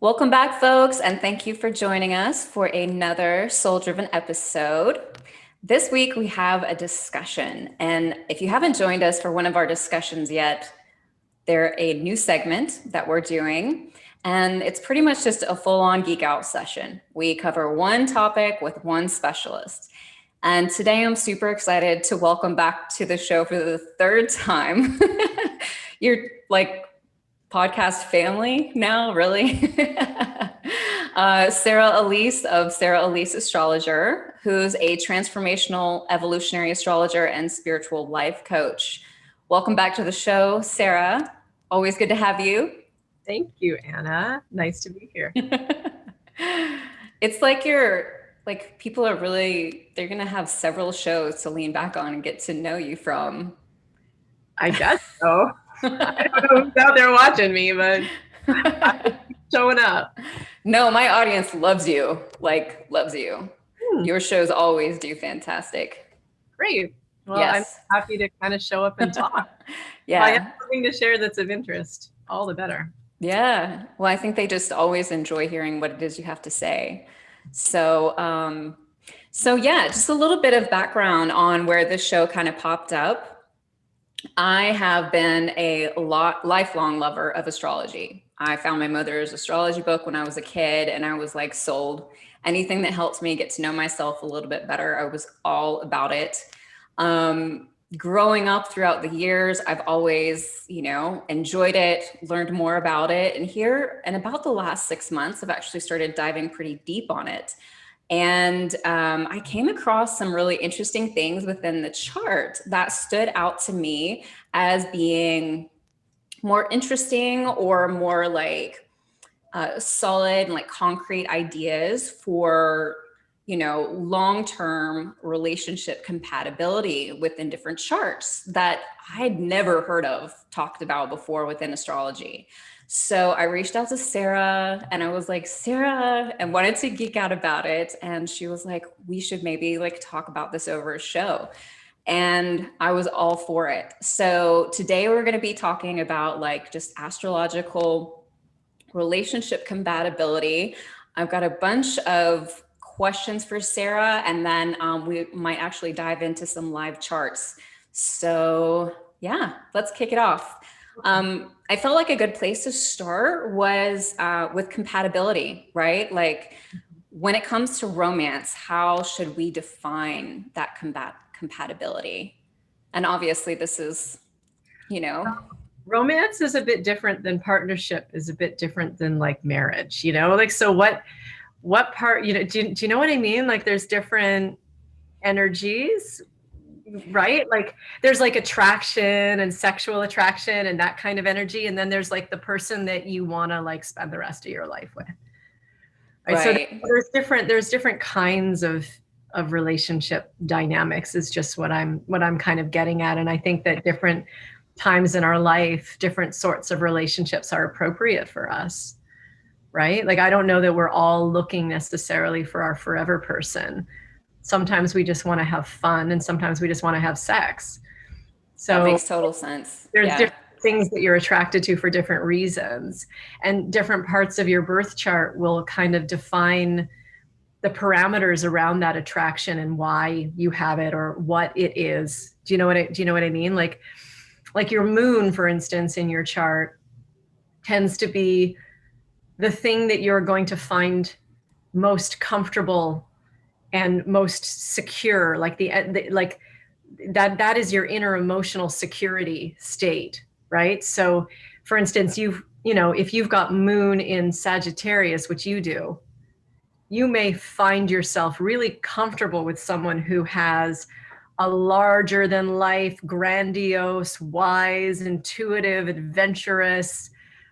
Welcome back, folks, and thank you for joining us for another soul driven episode. This week, we have a discussion. And if you haven't joined us for one of our discussions yet, they're a new segment that we're doing. And it's pretty much just a full on geek out session. We cover one topic with one specialist. And today, I'm super excited to welcome back to the show for the third time. You're like podcast family now, really. Sara Elise of Sara Elise Astrologer, who's a transformational evolutionary astrologer and spiritual life coach. Welcome back to the show, Sara. Always good to have you. Thank you, Anna. Nice to be here. It's like people are really, they're going to have several shows to lean back on and get to know you from. I guess so. I don't know who's out there watching me, but I'm showing up. No, my audience loves you, loves you. Your shows always do fantastic. Great. Well, Yes. I'm happy to kind of show up and talk. Yeah. I have something to share that's of interest. All the better. Yeah. Well, I think they just always enjoy hearing what it is you have to say. So, yeah, just a little bit of background on where this show kind of popped up. I have been a lifelong lover of astrology. I found my mother's astrology book when I was a kid, and I was like sold. Anything that helped me get to know myself a little bit better, I was all about it. Growing up throughout the years, I've always, enjoyed it, learned more about it. And here, in about the last 6 months, I've actually started diving pretty deep on it. And I came across some really interesting things within the chart that stood out to me as being more interesting or more like solid and like concrete ideas for, long-term relationship compatibility within different charts that I'd never heard of talked about before within astrology. So I reached out to Sara and I was like, Sara, and wanted to geek out about it. And she was like, we should maybe like talk about this over a show. And I was all for it. So today we're going to be talking about like just astrological relationship compatibility. I've got a bunch of questions for Sara, and then we might actually dive into some live charts. So yeah, let's kick it off. I felt like a good place to start was with compatibility, right? Like when it comes to romance, how should we define that compatibility? And obviously this is, Romance is a bit different than partnership, is a bit different than like marriage, like, so what part, do you know what I mean? Like there's different energies, right? Like there's like attraction and sexual attraction and that kind of energy. And then there's like the person that you want to like spend the rest of your life with. Right. So there's different kinds of relationship dynamics is just what I'm kind of getting at. And I think that different times in our life, different sorts of relationships are appropriate for us. Right? Like I don't know that we're all looking necessarily for our forever person. Sometimes we just want to have fun and sometimes we just want to have sex. So that makes total sense. There's different things that you're attracted to for different reasons, and different parts of your birth chart will kind of define the parameters around that attraction and why you have it or what it is. Do you know what I mean? Like your moon, for instance, in your chart tends to be the thing that you're going to find most comfortable and most secure, like like that is your inner emotional security state, right? So for instance, if you've got moon in Sagittarius, which you do, you may find yourself really comfortable with someone who has a larger than life, grandiose, wise, intuitive, adventurous,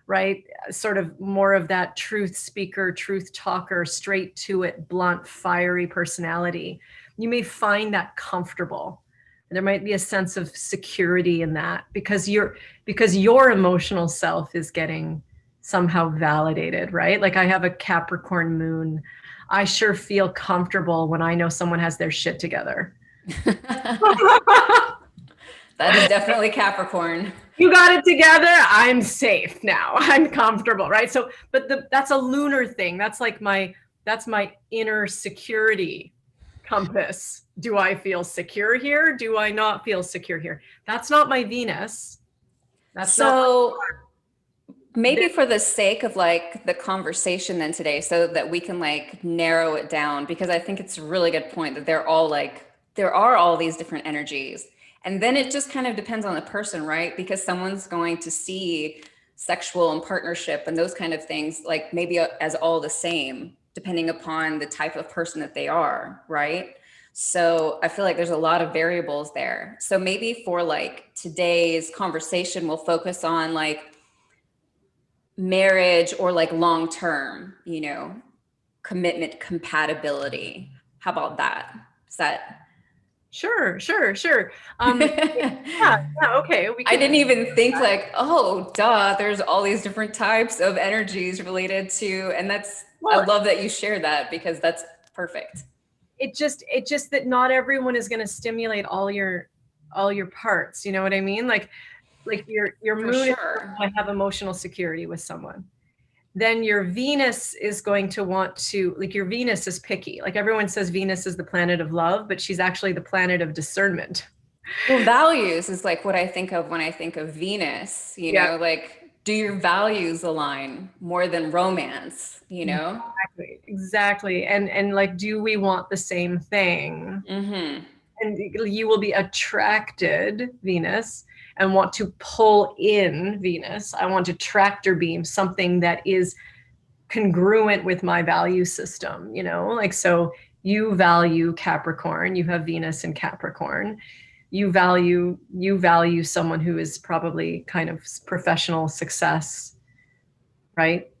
right? Sort of more of that truth speaker, truth talker, straight to it, blunt, fiery personality. You may find that comfortable. There might be a sense of security in that because your emotional self is getting somehow validated, right? Like I have a Capricorn moon. I sure feel comfortable when I know someone has their shit together. That is definitely Capricorn. You got it together. I'm safe now. I'm comfortable, right? So, but that's a lunar thing. That's my inner security compass. Do I feel secure here? Do I not feel secure here? That's not my Venus. That's not So my, maybe for the sake of like the conversation then today, so that we can like narrow it down, because I think it's a really good point that there are all these different energies. And then it just kind of depends on the person, right? Because someone's going to see sexual and partnership and those kind of things like maybe as all the same, depending upon the type of person that they are, right? So I feel like there's a lot of variables there. So maybe for like today's conversation, we'll focus on like marriage or like long term, commitment compatibility. How about that? Is that sure. Yeah, okay. We I could, didn't even think like, oh, duh, there's all these different types of energies related to, and I well, love that you share that because that's perfect. it just that not everyone is going to stimulate all your parts. You know what I mean? Like your For moon is sure. going to have emotional security with someone. Then your Venus is going to want to, like, your Venus is picky. Like, everyone says Venus is the planet of love, but she's actually the planet of discernment. Well, values is like what I think of when I think of Venus, Yeah, like do your values align more than romance, exactly. And like, do we want the same thing? Mm-hmm. And you will be attracted, Venus, and want to pull in Venus. I want to tractor beam something that is congruent with my value system, like, so you value Capricorn, you have Venus in Capricorn. You value someone who is probably kind of professional success, right?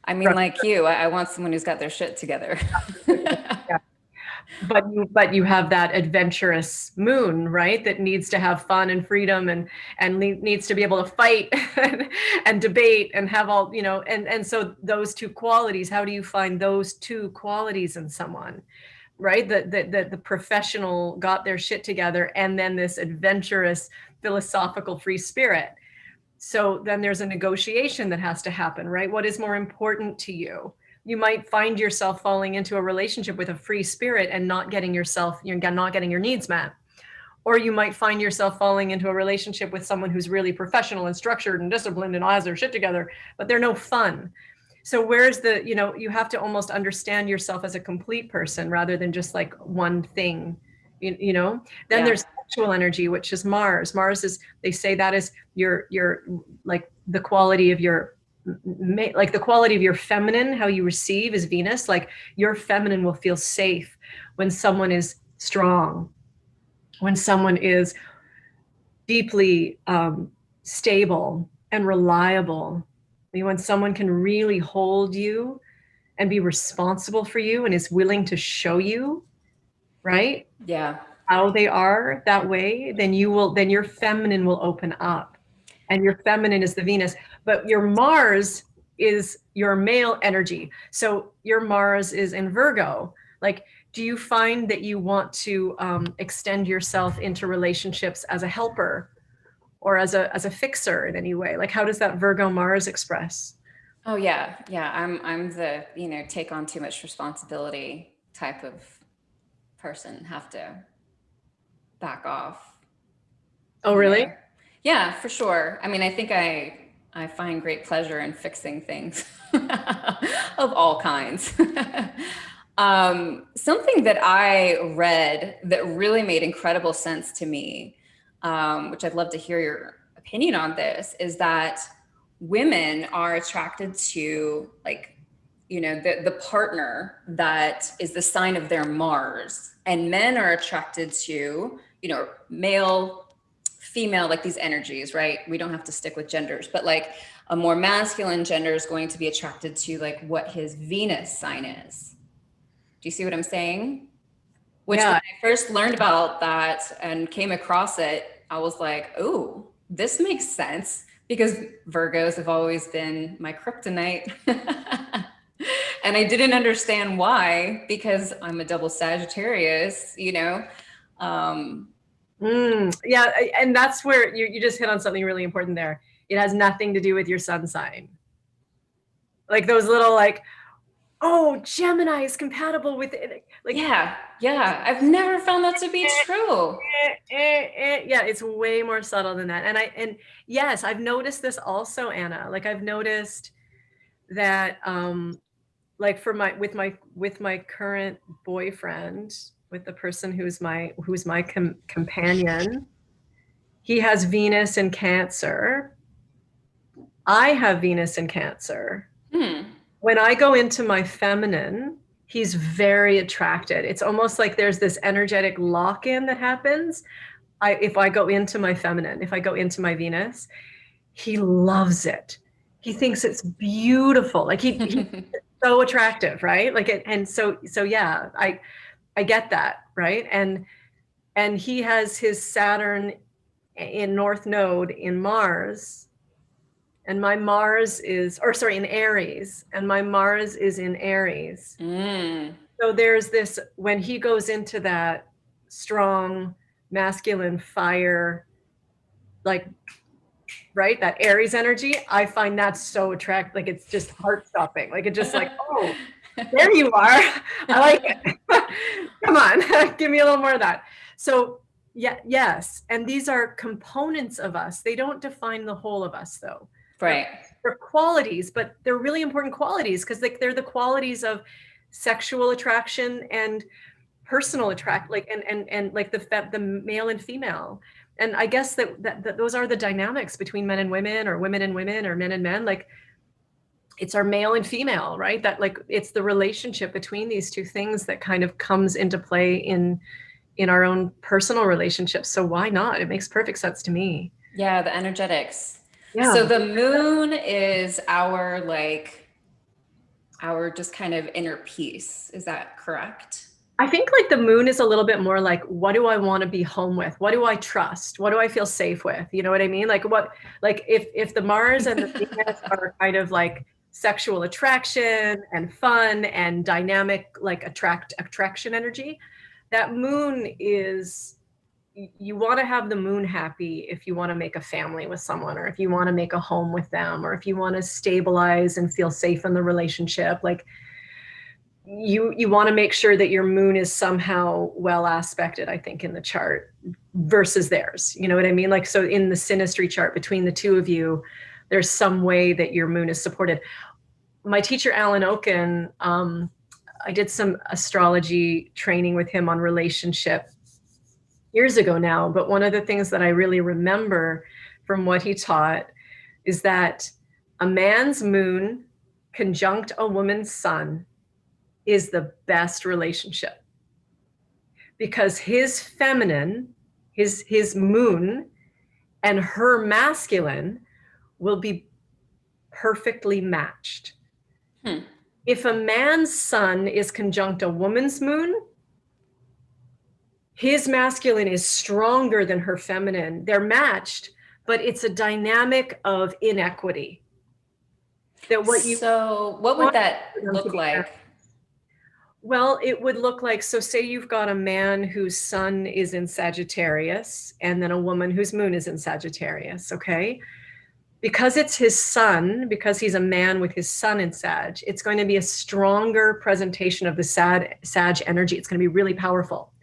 I mean, like you, I want someone who's got their shit together. Yeah. But you have that adventurous moon, right? That needs to have fun and freedom and needs to be able to fight and debate and have all, and so those two qualities, how do you find those two qualities in someone? Right? The professional got their shit together, and then this adventurous philosophical free spirit. So then there's a negotiation that has to happen, right? What is more important to you? You might find yourself falling into a relationship with a free spirit and you're not getting your needs met. Or you might find yourself falling into a relationship with someone who's really professional and structured and disciplined and has their shit together, but they're no fun. So where's you have to almost understand yourself as a complete person rather than just like one thing, then Yeah. there's sexual energy, which is Mars is, they say, that is your like the quality of your, like the quality of your feminine, how you receive is Venus. Like, your feminine will feel safe when someone is strong, when someone is deeply stable and reliable, when someone can really hold you and be responsible for you and is willing to show you, right, Yeah. how they are that way, then your feminine will open up. And your feminine is the Venus, but your Mars is your male energy. So your Mars is in Virgo. Like, do you find that you want to extend yourself into relationships as a helper or as a fixer in any way? Like, how does that Virgo Mars express? Oh yeah. Yeah. I'm the, take on too much responsibility type of person, have to back off, Oh, really? Yeah, for sure. I mean, I think I find great pleasure in fixing things of all kinds. Something that I read that really made incredible sense to me, which I'd love to hear your opinion on this, is that women are attracted to like, the partner that is the sign of their Mars, and men are attracted to, male, female, like these energies, right? We don't have to stick with genders, but like a more masculine gender is going to be attracted to like what his Venus sign is. Do you see what I'm saying? Which when Yeah. I first learned about that and came across it, I was like, oh, this makes sense because Virgos have always been my kryptonite. And I didn't understand why, because I'm a double Sagittarius, Um, Yeah, and that's where you just hit on something really important there. It has nothing to do with your sun sign. Like those little like, oh, Gemini is compatible with it. Like, yeah, I've never found that to be true. yeah, it's way more subtle than that. And yes, I've noticed this also, Anna. Like I've noticed that like for my current boyfriend, with the person who's my companion, he has Venus in Cancer. I have Venus in Cancer. When I go into my feminine, he's very attracted. It's almost like there's this energetic lock-in that happens. If I go into my feminine, if I go into my Venus, he loves it. He thinks it's beautiful. Like he's so attractive, right? Like it, and so yeah, I get that, right? And he has his Saturn in North Node in Mars, and my Mars is, or sorry, in Aries, and my Mars is in Aries. So there's this, when he goes into that strong masculine fire, like, right, that Aries energy, I find that so attractive. Like it's just heart stopping. Like it just like, oh, there you are. I like it. Come on, give me a little more of that. So yeah, yes. And these are components of us. They don't define the whole of us though. Right. They're qualities, but they're really important qualities because like they're the qualities of sexual attraction and personal attract, like and like the male and female. And I guess that those are the dynamics between men and women, or women and women, or men and men. Like it's our male and female, right? That like it's the relationship between these two things that kind of comes into play in our own personal relationships. So why not? It makes perfect sense to me. Yeah, the energetics. Yeah. So the moon is our just kind of inner peace. Is that correct? I think like the moon is a little bit more like, what do I want to be home with? What do I trust? What do I feel safe with? You know what I mean? Like what, like if the Mars and the Venus are kind of like sexual attraction and fun and dynamic, like attraction energy, that moon is, you want to have the moon happy if you want to make a family with someone, or if you want to make a home with them, or if you want to stabilize and feel safe in the relationship. Like you want to make sure that your moon is somehow well aspected, I think, in the chart versus theirs. You know what I mean? Like, so in the synastry chart between the two of you, there's some way that your moon is supported. My teacher, Alan Oken, I did some astrology training with him on relationship years ago now. But one of the things that I really remember from what he taught is that a man's moon conjunct a woman's sun is the best relationship, because his feminine, his moon, and her masculine will be perfectly matched. If a man's sun is conjunct a woman's moon, his masculine is stronger than her feminine. They're matched, but it's a dynamic of inequity. So what would that look like? Well, it would look like, so say you've got a man whose sun is in Sagittarius and then a woman whose moon is in Sagittarius, okay? Because it's his sun, because he's a man with his sun in Sag, it's going to be a stronger presentation of the Sag energy. It's going to be really powerful.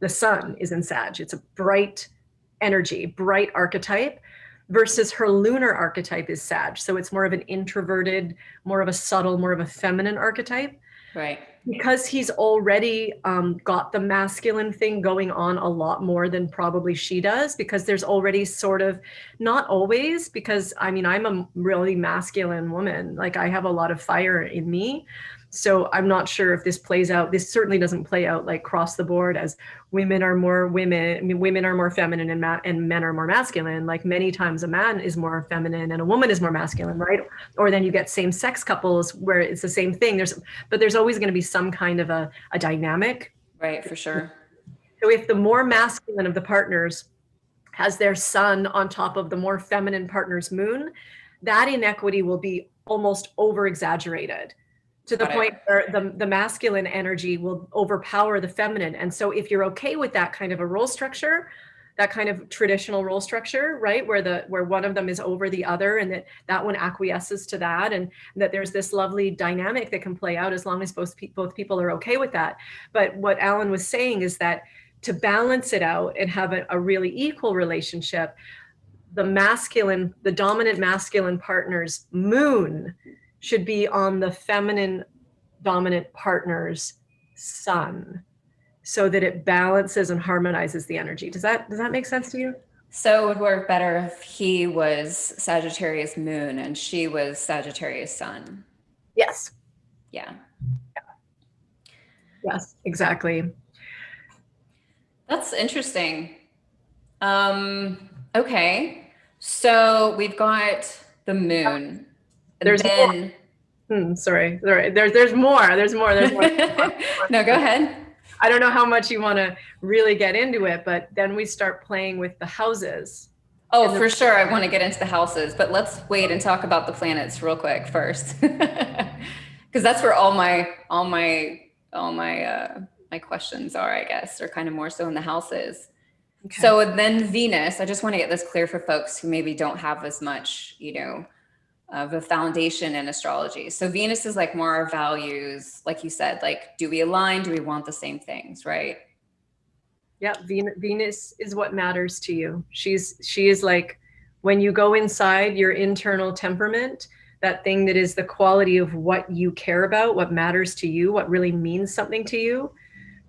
The sun is in Sag. It's a bright energy, bright archetype, versus her lunar archetype is Sag. So it's more of an introverted, more of a subtle, more of a feminine archetype. Right. Because he's already got the masculine thing going on a lot more than probably she does, because there's already sort of, not always, because I mean, I'm a really masculine woman. Like I have a lot of fire in me. So I'm not sure if this plays out. This certainly doesn't play out like across the board as women are more women. I mean, women are more feminine and men are more masculine. Like many times a man is more feminine and a woman is more masculine, right? Or then you get same-sex couples where it's the same thing. But there's always going to be some kind of a dynamic. Right, for sure. So if the more masculine of the partners has their sun on top of the more feminine partner's moon, that inequity will be almost over-exaggerated, to the point where the masculine energy will overpower the feminine. And so if you're okay with that kind of a role structure, that kind of traditional role structure, right? Where one of them is over the other, and that one acquiesces to that, and that there's this lovely dynamic that can play out as long as both people are okay with that. But what Alan was saying is that to balance it out and have a really equal relationship, the dominant masculine partner's moon should be on the feminine dominant partner's sun, so that it balances and harmonizes the energy. Does that make sense to you? So it would work better if he was Sagittarius moon and she was Sagittarius sun. Yes. Yeah. Yes, exactly. That's interesting. Okay. So we've got the moon. There's then more. Sorry. There's more. There's more. No, go ahead. I don't know how much you want to really get into it, but then we start playing with the houses. Oh, for sure. I want to get into the houses, but let's wait and talk about the planets real quick first. Because that's where all my questions are, I guess, or kind of more so in the houses. Okay. So then Venus, I just want to get this clear for folks who maybe don't have as much, of a foundation in astrology. So Venus is like more our values, like you said, like, do we align? Do we want the same things, right? Yeah, Venus is what matters to you. She is like, when you go inside your internal temperament, that thing that is the quality of what you care about, what matters to you, what really means something to you,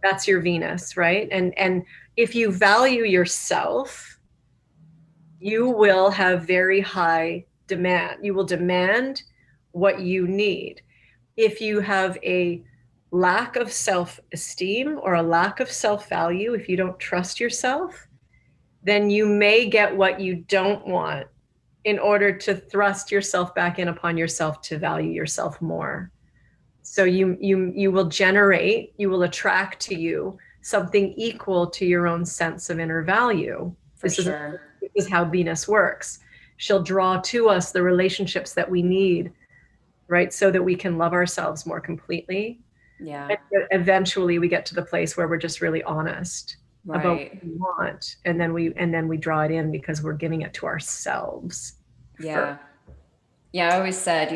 that's your Venus, right? And if you value yourself, you will have very high demand. You will demand what you need. If you have a lack of self-esteem or a lack of self-value, if you don't trust yourself, then you may get what you don't want in order to thrust yourself back in upon yourself to value yourself more. So you will attract to you something equal to your own sense of inner value. This is how Venus works. She'll draw to us the relationships that we need, right? So that we can love ourselves more completely. Yeah. And eventually we get to the place where we're just really honest about what we want. And then we draw it in because we're giving it to ourselves. Yeah. Yeah. I always said,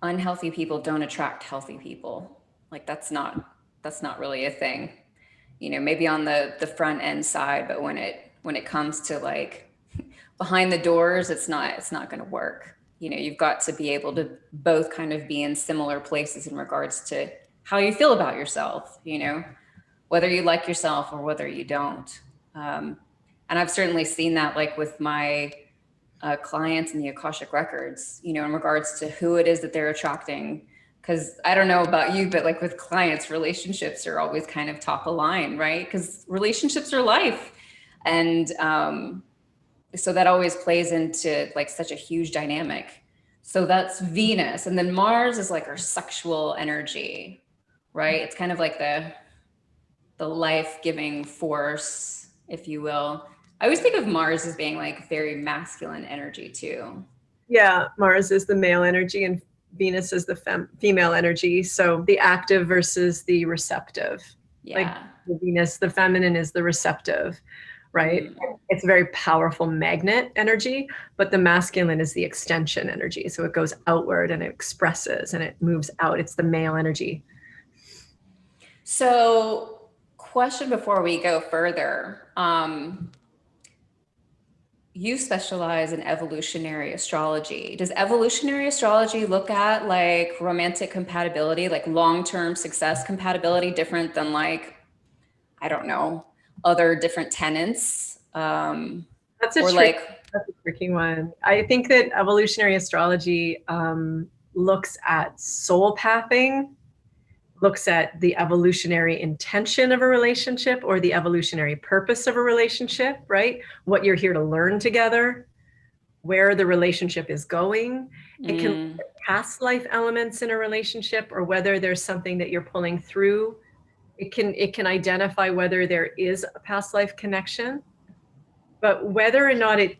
unhealthy people don't attract healthy people. Like that's not really a thing, maybe on the front end side, but when it comes to like behind the doors, it's not going to work. You've got to be able to both kind of be in similar places in regards to how you feel about yourself, whether you like yourself or whether you don't. And I've certainly seen that like with my clients in the Akashic records, in regards to who it is that they're attracting. Because I don't know about you, but like with clients, relationships are always kind of top of line, right? Because relationships are life. And so that always plays into like such a huge dynamic. So that's Venus. And then Mars is like our sexual energy, right? It's kind of like the life-giving force, if you will. I always think of Mars as being like very masculine energy too. Yeah, Mars is the male energy and Venus is the female energy. So the active versus the receptive. Yeah. Like the Venus, the feminine is the receptive, right? It's a very powerful magnet energy, but the masculine is the extension energy. So it goes outward and it expresses and it moves out. It's the male energy. So, question before we go further. You specialize in evolutionary astrology. Does evolutionary astrology look at like romantic compatibility, like long-term success compatibility, different than like, I don't know, other different tenets? That's a tricky one. I think that evolutionary astrology looks at soul pathing, looks at the evolutionary intention of a relationship or the evolutionary purpose of a relationship, right? What you're here to learn together, where the relationship is going. It can look at past life elements in a relationship or whether there's something that you're pulling through. It can identify whether there is a past life connection, but whether or not it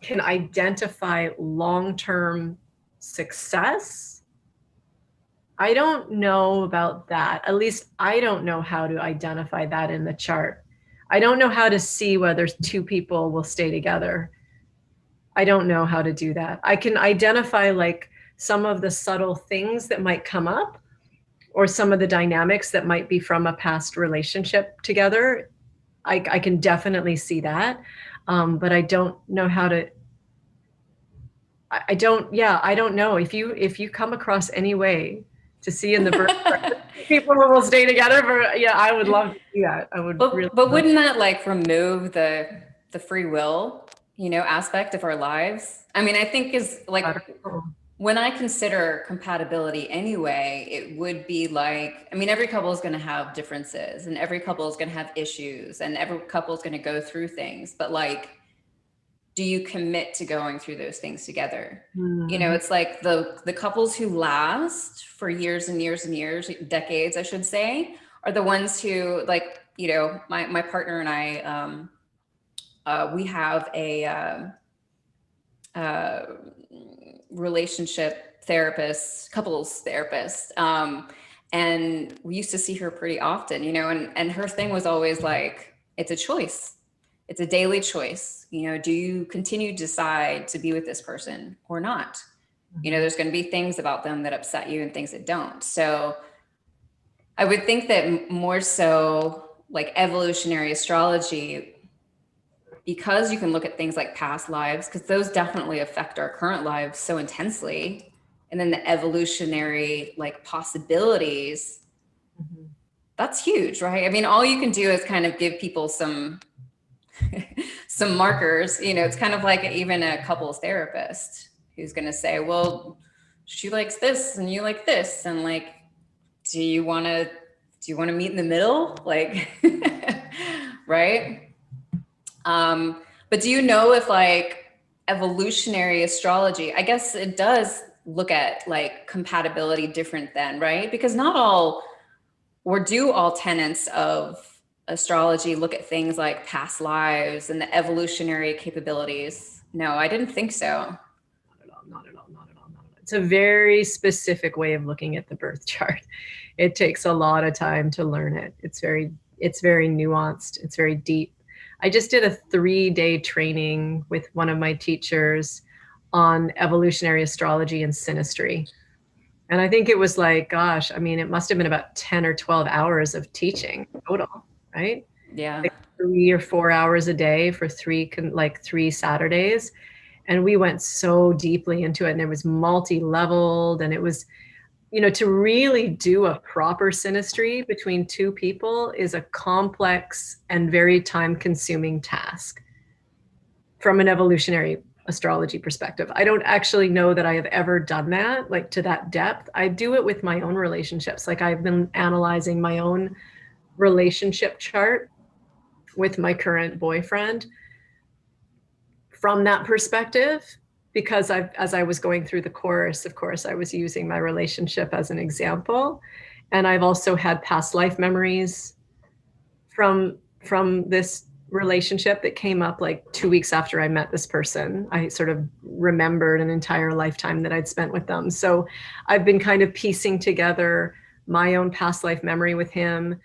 can identify long-term success, I don't know about that. At least I don't know how to identify that in the chart. I don't know how to see whether two people will stay together. I don't know how to do that. I can identify like some of the subtle things that might come up or some of the dynamics that might be from a past relationship together. I can definitely see that. But I don't know how to, I don't, yeah, I don't know. If you come across any way to see in the birth people who will stay together for, yeah, I would love to see that. I would really But love wouldn't that like remove the free will, aspect of our lives? I mean, I think is like that. when I consider compatibility anyway, it would be like, I mean, every couple is going to have differences and every couple is going to have issues and every couple is going to go through things. But like, do you commit to going through those things together? Mm-hmm. It's like the couples who last for years and years and years, decades, I should say, are the ones who like, my partner and I, we have a relationship therapist, couples therapist. And we used to see her pretty often, and her thing was always like, it's a choice. It's a daily choice. Do you continue to decide to be with this person or not? There's going to be things about them that upset you and things that don't. So I would think that more so like evolutionary astrology, because you can look at things like past lives, because those definitely affect our current lives so intensely. And then the evolutionary like possibilities, Mm-hmm. that's huge, right? I mean, all you can do is kind of give people some some markers. It's kind of like even a couples therapist who's going to say, well, she likes this and you like this, and like, do you want to meet in the middle, like right? But do you know if like evolutionary astrology, I guess it does look at like compatibility different then, right? Because not all, or do all tenets of astrology look at things like past lives and the evolutionary capabilities? No, I didn't think so. Not at all, not at all, not at all, not at all. It's a very specific way of looking at the birth chart. It takes a lot of time to learn it. It's very nuanced. It's very deep. I just did a 3-day training with one of my teachers on evolutionary astrology and synastry. And I think it was like, gosh, I mean, it must have been about 10 or 12 hours of teaching total, right? Yeah. Like 3 or 4 hours a day for like 3 Saturdays. And we went so deeply into it, and it was multi-leveled, and it was, to really do a proper synastry between two people is a complex and very time-consuming task from an evolutionary astrology perspective. I don't actually know that I have ever done that, like to that depth. I do it with my own relationships. Like I've been analyzing my own relationship chart with my current boyfriend from that perspective, because as I was going through the course, of course, I was using my relationship as an example. And I've also had past life memories from this relationship that came up like 2 weeks after I met this person. I sort of remembered an entire lifetime that I'd spent with them. So I've been kind of piecing together my own past life memory with him,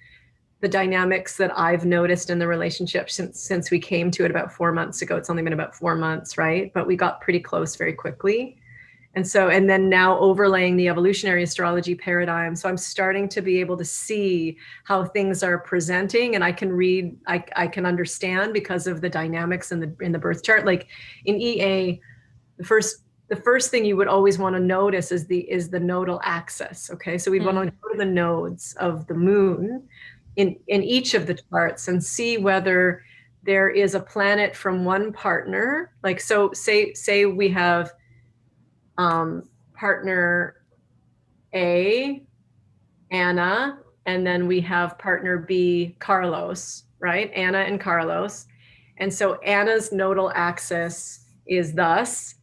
the dynamics that I've noticed in the relationship since we came to it about 4 months ago. It's only been about 4 months, right? But we got pretty close very quickly. And then now overlaying the evolutionary astrology paradigm. So I'm starting to be able to see how things are presenting, and I can read, I can understand because of the dynamics in the birth chart. Like in EA, the first thing you would always want to notice is the nodal axis. Okay. So we'd want to go to the nodes of the moon in each of the charts and see whether there is a planet from one partner. Like, so say we have partner A, Ahna, and then we have partner B, Carlos, right? Ahna and Carlos. And so Anna's nodal axis is thus.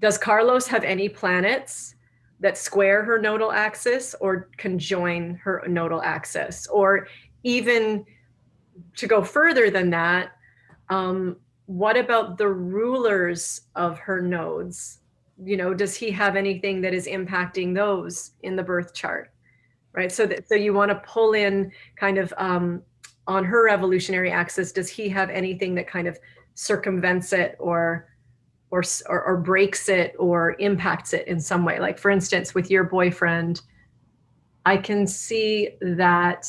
Does Carlos have any planets that square her nodal axis or conjoin her nodal axis? Or even to go further than that, what about the rulers of her nodes? Does he have anything that is impacting those in the birth chart? Right. So you want to pull in kind of on her evolutionary axis, does he have anything that kind of circumvents it or breaks it or impacts it in some way? Like, for instance, with your boyfriend, I can see that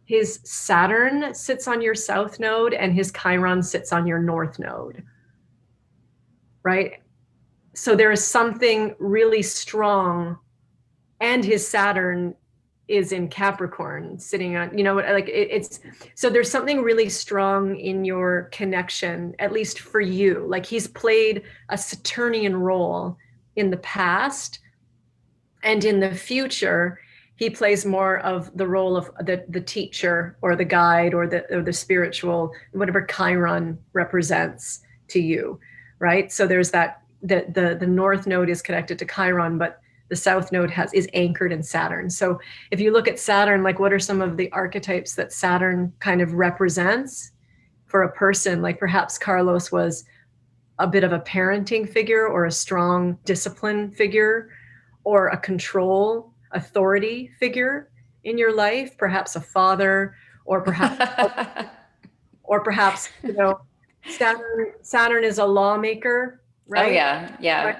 his Saturn sits on your south node and his Chiron sits on your north node, right? So there is something really strong, and his Saturn is in Capricorn sitting on, like it's, so there's something really strong in your connection, at least for you. Like, he's played a Saturnian role in the past, and in the future, he plays more of the role of the teacher or the guide or the spiritual, whatever Chiron represents to you, right? So there's that, the north node is connected to Chiron, but the south node is anchored in Saturn. So if you look at Saturn, like, what are some of the archetypes that Saturn kind of represents for a person? Like, perhaps Carlos was a bit of a parenting figure or a strong discipline figure or a control authority figure in your life, perhaps a father, or perhaps Saturn is a lawmaker, right? Oh yeah. Right.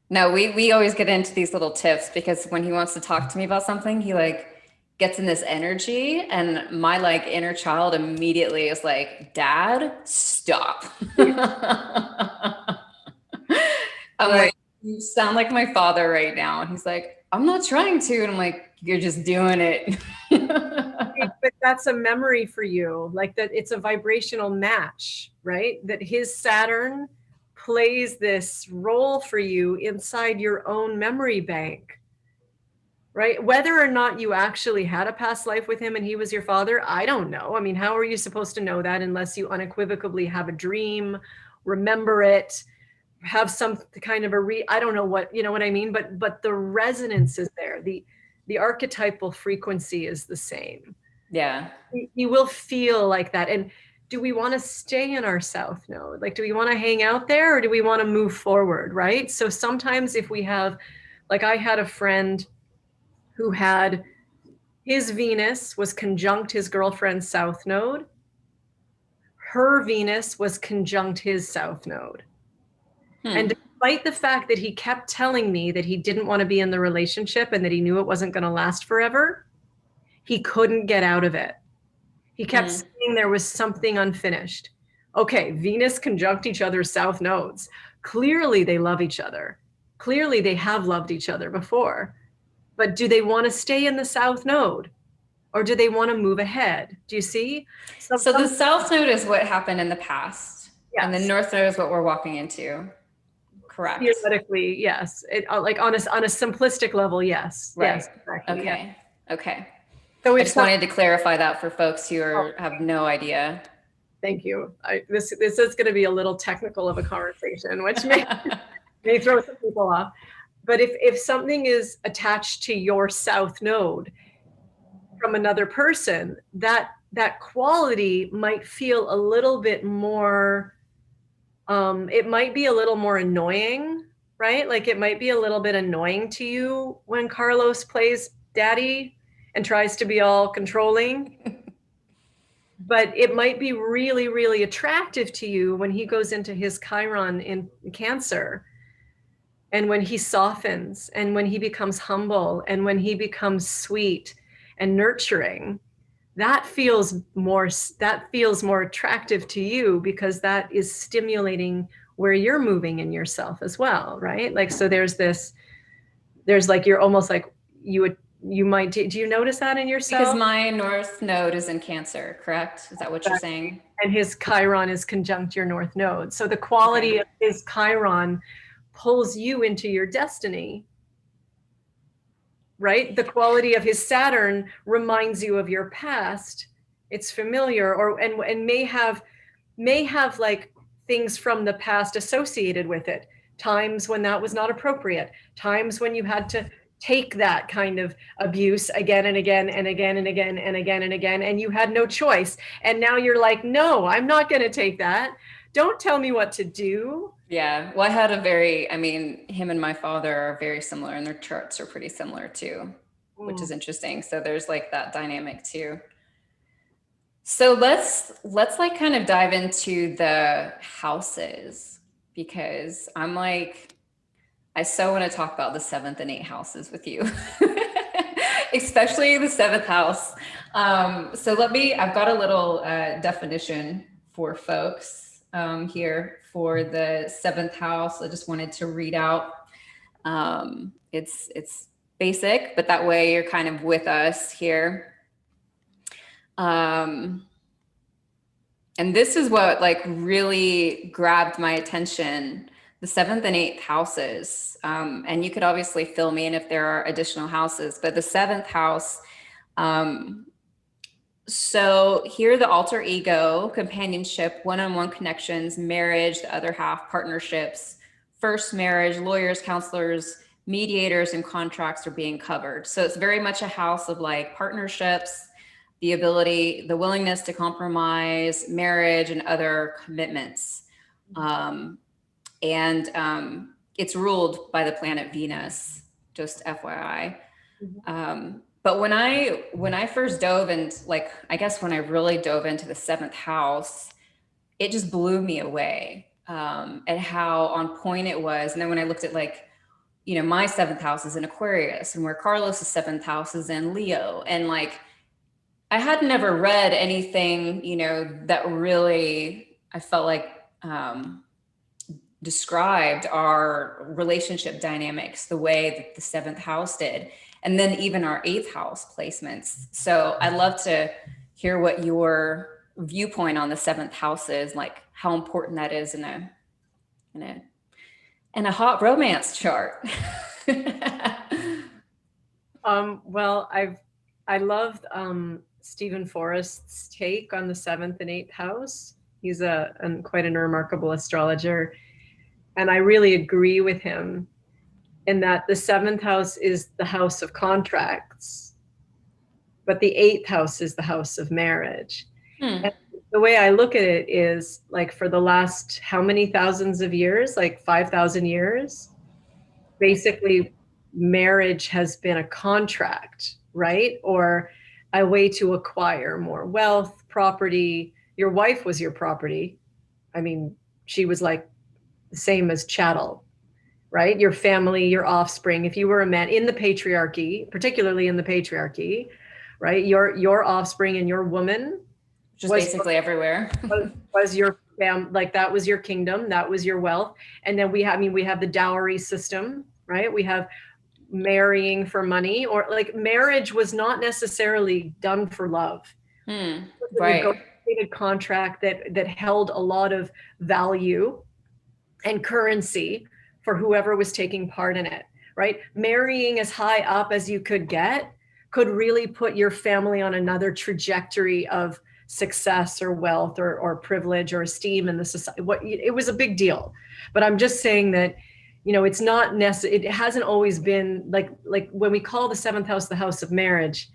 No, we always get into these little tips because when he wants to talk to me about something, he like gets in this energy, and my like inner child immediately is like, Dad, stop. I'm like, you sound like my father right now. And he's like, I'm not trying to. And I'm like, you're just doing it. But that's a memory for you, like that it's a vibrational match, right? That his Saturn plays this role for you inside your own memory bank, right? Whether or not you actually had a past life with him and he was your father, I don't know. I mean, how are you supposed to know that unless you unequivocally have a dream, remember it, have some kind of I don't know what, you know what I mean? But the resonance is there. The archetypal frequency is the same. Yeah. You will feel like that. And do we want to stay in our south node? Like, do we want to hang out there, or do we want to move forward, right? So sometimes if we have, like, I had a friend who had, his Venus was conjunct his girlfriend's south node. Her Venus was conjunct his south node. And despite the fact that he kept telling me that he didn't want to be in the relationship and that he knew it wasn't going to last forever, he couldn't get out of it. He kept saying there was something unfinished. Okay, Venus conjunct each other's south nodes. Clearly they love each other. Clearly they have loved each other before. But do they want to stay in the south node? Or do they want to move ahead? Do you see? So the south node is what happened in the past. Yes. And the north node is what we're walking into. Correct. Theoretically, yes. Like on a simplistic level, yes. Right. Yes, exactly. Okay. Yeah. Okay. So I just wanted to clarify that for folks who have no idea. Thank you. This is going to be a little technical of a conversation, which may throw some people off. But if something is attached to your south node from another person, that quality might feel a little bit more, it might be a little more annoying, right? Like, it might be a little bit annoying to you when Carlos plays daddy and tries to be all controlling. But it might be really, really attractive to you when he goes into his Chiron in Cancer, and when he softens, and when he becomes humble, and when he becomes sweet and nurturing. That feels more attractive to you, because that is stimulating where you're moving in yourself as well, right? Like, so there's like, you're almost like you might, do you notice that in yourself? Because my north node is in Cancer, correct? Is that what you're saying? And his Chiron is conjunct your north node. So the quality of his Chiron pulls you into your destiny, right? The quality of his Saturn reminds you of your past. It's familiar, and may have like things from the past associated with it. Times when that was not appropriate. Times when you had to take that kind of abuse again and again and again and again and again and again, and you had no choice. And now you're like, no, I'm not going to take that. Don't tell me what to do. Yeah. Well, I had him and my father are very similar, and their charts are pretty similar too, which is interesting. So there's like that dynamic too. So let's like kind of dive into the houses because I'm like I so want to talk about the seventh and eighth houses with you, especially the seventh house. So I've got a little definition for folks here for the seventh house. I just wanted to read out. It's basic, but that way you're kind of with us here. Um, and this is what like really grabbed my attention, the seventh and eighth houses. And you could obviously fill me in if there are additional houses, but the seventh house, um, so here the alter ego, companionship, one-on-one connections, marriage, the other half, partnerships, first marriage, lawyers, counselors, mediators, and contracts are being covered. So it's very much a house of like partnerships, the ability, the willingness to compromise, marriage, and other commitments. Um, and it's ruled by the planet Venus, just FYI. But when I first dove into, like, I guess when I really dove into the seventh house, it just blew me away, at how on point it was. And then when I looked at like, my seventh house is in Aquarius, and where Carlos's seventh house is in Leo, and like I had never read anything, that really I felt like described our relationship dynamics the way that the seventh house did, and then even our eighth house placements. So I'd love to hear what your viewpoint on the seventh house is, like how important that is in a in a hot romance chart. Well, I loved Stephen Forrest's take on the seventh and eighth house. He's quite a remarkable astrologer, and I really agree with him in that the seventh house is the house of contracts, but the eighth house is the house of marriage. And the way I look at it is like for the last how many thousands of years, like 5,000 years, basically marriage has been a contract, right? Or a way to acquire more wealth, property. Your wife was your property. I mean, she was like the same as chattel, right? Your family, your offspring. If you were a man in the patriarchy, particularly in the patriarchy, right? Your offspring and your woman Just basically everywhere. was your like that was your kingdom, that was your wealth. And then we have the dowry system, right? We have marrying for money, or like marriage was not necessarily done for love. It was a Right. negotiated contract that held a lot of value and currency for whoever was taking part in it, right? Marrying as high up as you could get could really put your family on another trajectory of success or wealth or privilege or esteem in the society. It was a big deal. But I'm just saying that, it's not necessary. It hasn't always been like when we call the seventh house the house of marriage,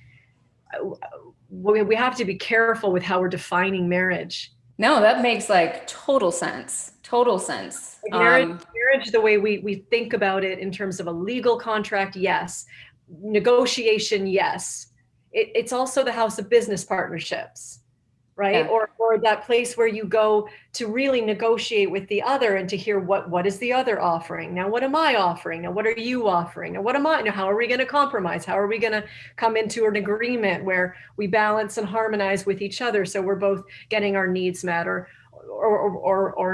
we have to be careful with how we're defining marriage. No, that makes like total sense. Total sense. Marriage, the way we think about it in terms of a legal contract, yes. Negotiation, yes. It's also the house of business partnerships, right? Yeah. Or that place where you go to really negotiate with the other and to hear what is the other offering. Now, what am I offering? Now, what are you offering? Now, what am I? Now, how are we going to compromise? How are we going to come into an agreement where we balance and harmonize with each other so we're both getting our needs met, or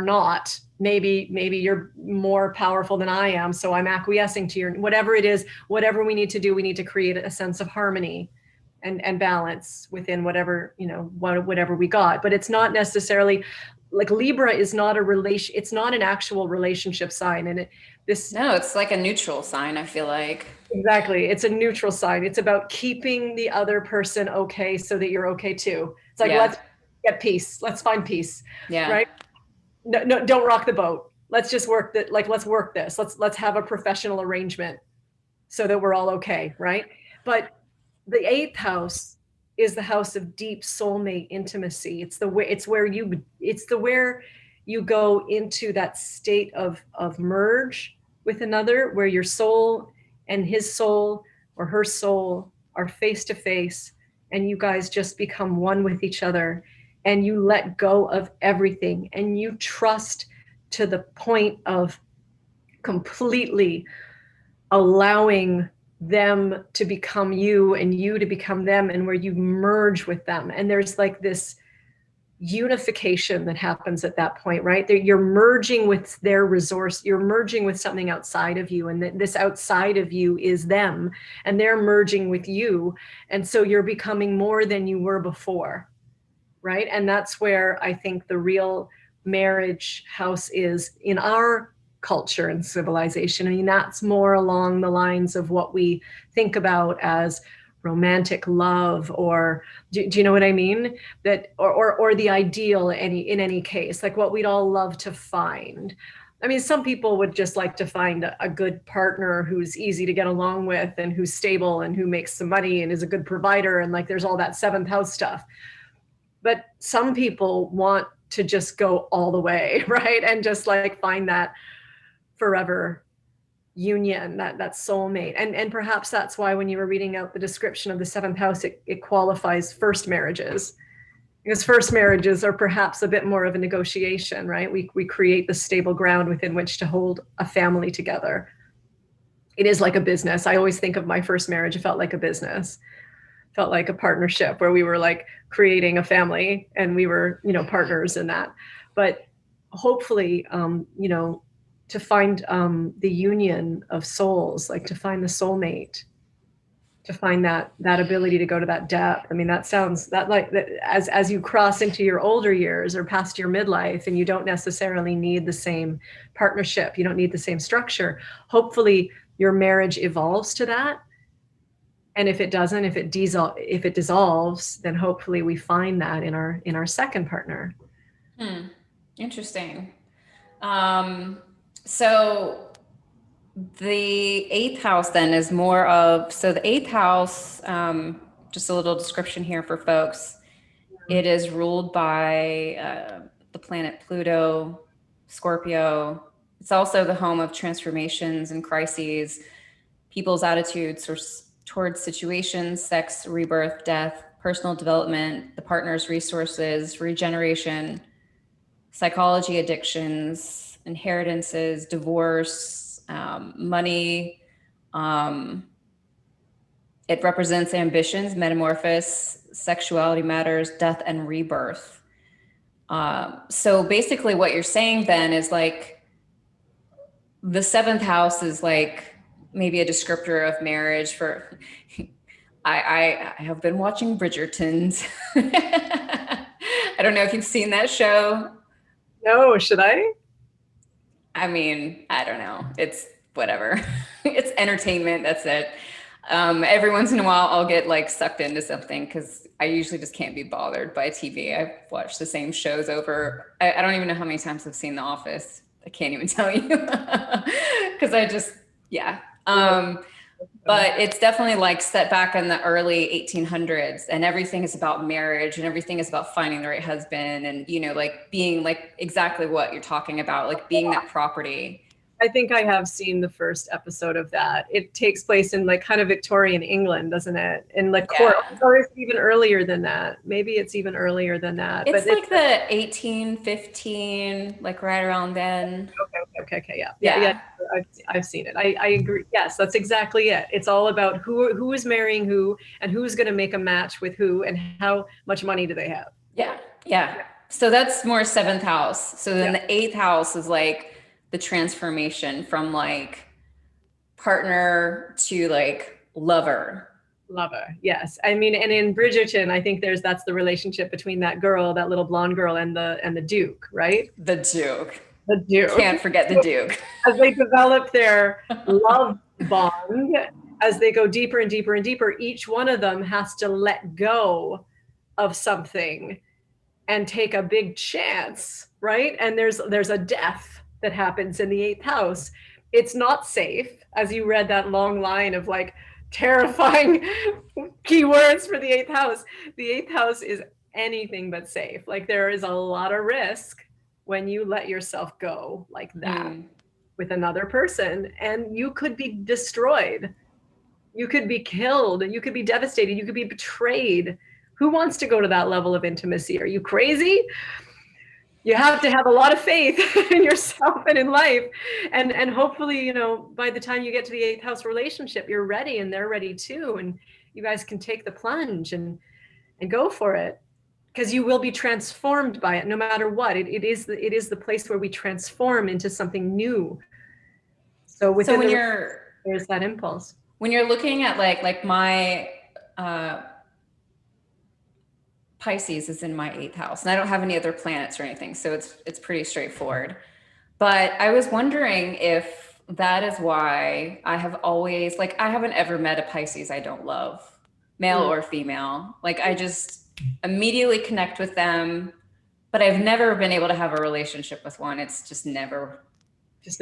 not? Maybe you're more powerful than I am, so I'm acquiescing to your whatever it is. Whatever we need to do, we need to create a sense of harmony and balance within whatever whatever we got. But it's not necessarily like Libra is not a relation. It's not an actual relationship sign, and No, it's like a neutral sign, I feel like. exactly, it's a neutral sign. It's about keeping the other person okay so that you're okay too. It's like, let's get peace. Let's find peace. Yeah. Right? No, don't rock the boat. Let's just work that. Like, let's work this. Let's have a professional arrangement so that we're all okay. Right? But the eighth house is the house of deep soulmate intimacy. It's where you go into that state of merge with another, where your soul and his soul or her soul are face to face, and you guys just become one with each other, and you let go of everything, and you trust to the point of completely allowing them to become you and you to become them, and where you merge with them. And there's like this unification that happens at that point, right? You're merging with their resource, you're merging with something outside of you, and this outside of you is them, and they're merging with you. And so you're becoming more than you were before, right? And that's where I think the real marriage house is in our culture and civilization. I mean, that's more along the lines of what we think about as romantic love, or do you know what I mean? That or the ideal, in any case, like what we'd all love to find. I mean, some people would just like to find a good partner who's easy to get along with, and who's stable, and who makes some money, and is a good provider, and like there's all that seventh house stuff. But some people want to just go all the way, right? And just like find that forever union, that soulmate. And perhaps that's why when you were reading out the description of the seventh house, it qualifies first marriages, because first marriages are perhaps a bit more of a negotiation, right? We create the stable ground within which to hold a family together. It is like a business. I always think of my first marriage, it felt like a business, felt like a partnership where we were like creating a family, and we were, partners in that. But hopefully, to find the union of souls, like to find the soulmate, to find that ability to go to that depth. I mean, that sounds that like that as you cross into your older years or past your midlife, and you don't necessarily need the same partnership, you don't need the same structure. Hopefully your marriage evolves to that. And if it doesn't, if it dissolves, then hopefully we find that in our second partner. Interesting. So the eighth house then is more of, so the eighth house, just a little description here for folks. It is ruled by the planet Pluto, Scorpio. It's also the home of transformations and crises, people's attitudes towards situations, sex, rebirth, death, personal development, the partner's resources, regeneration, psychology, addictions, inheritances, divorce, money. It represents ambitions, metamorphosis, sexuality matters, death, and rebirth. So basically, what you're saying then is like the seventh house is like maybe a descriptor of marriage for. I have been watching Bridgerton's. I don't know if you've seen that show. No, should I? I mean, I don't know. It's whatever. It's entertainment. That's it. Every once in a while, I'll get like sucked into something because I usually just can't be bothered by TV. I've watched the same shows over. I don't even know how many times I've seen The Office. I can't even tell you because I just, yeah. But it's definitely like set back in the early 1800s, and everything is about marriage, and everything is about finding the right husband, and like being like exactly what you're talking about, like being that property. I think I have seen the first episode of that. It takes place in like kind of Victorian England, doesn't it? In like court, or it's even earlier than that. Maybe it's even earlier than that. It's like the 1815, like right around then. Okay, yeah. I've seen it. I agree. Yes, that's exactly it. It's all about who is marrying who, and who's going to make a match with who, and how much money do they have. Yeah. So that's more seventh house. So then the eighth house is like the transformation from like partner to like lover. Lover, yes. I mean, and in Bridgerton, I think that's the relationship between that girl, that little blonde girl, and the Duke, right? The Duke. The Duke. Can't forget the Duke. As they develop their love bond, as they go deeper and deeper and deeper, each one of them has to let go of something and take a big chance, right? And there's a death that happens in the eighth house. It's not safe, as you read that long line of like terrifying keywords for the eighth house. The eighth house is anything but safe. Like there is a lot of risk when you let yourself go like that with another person, and you could be destroyed. You could be killed. You could be devastated. You could be betrayed. Who wants to go to that level of intimacy? Are you crazy? You have to have a lot of faith in yourself and in life. And hopefully, you know, by the time you get to the eighth house relationship, you're ready and they're ready too. And you guys can take the plunge and go for it. Because you will be transformed by it no matter what. It is the place where we transform into something new. So So within there's that impulse. When you're looking at like my Pisces is in my eighth house, and I don't have any other planets or anything, so it's pretty straightforward. But I was wondering if that is why I have always, like, I haven't ever met a Pisces I don't love, male or female. Like, I just immediately connect with them, but I've never been able to have a relationship with one. It's just never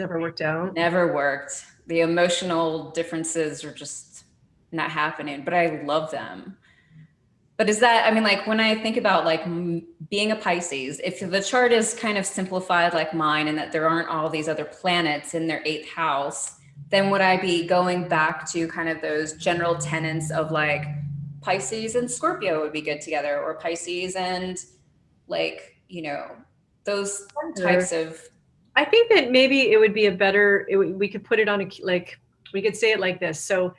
worked out. Never worked. The emotional differences are just not happening, but I love them. But is that, I mean, like when I think about like being a Pisces, if the chart is kind of simplified like mine and that there aren't all these other planets in their eighth house, then would I be going back to kind of those general tenets of like Pisces and Scorpio would be good together, or Pisces and like, you know, those types of. I think that maybe it would be we could put it on we could say it like this. So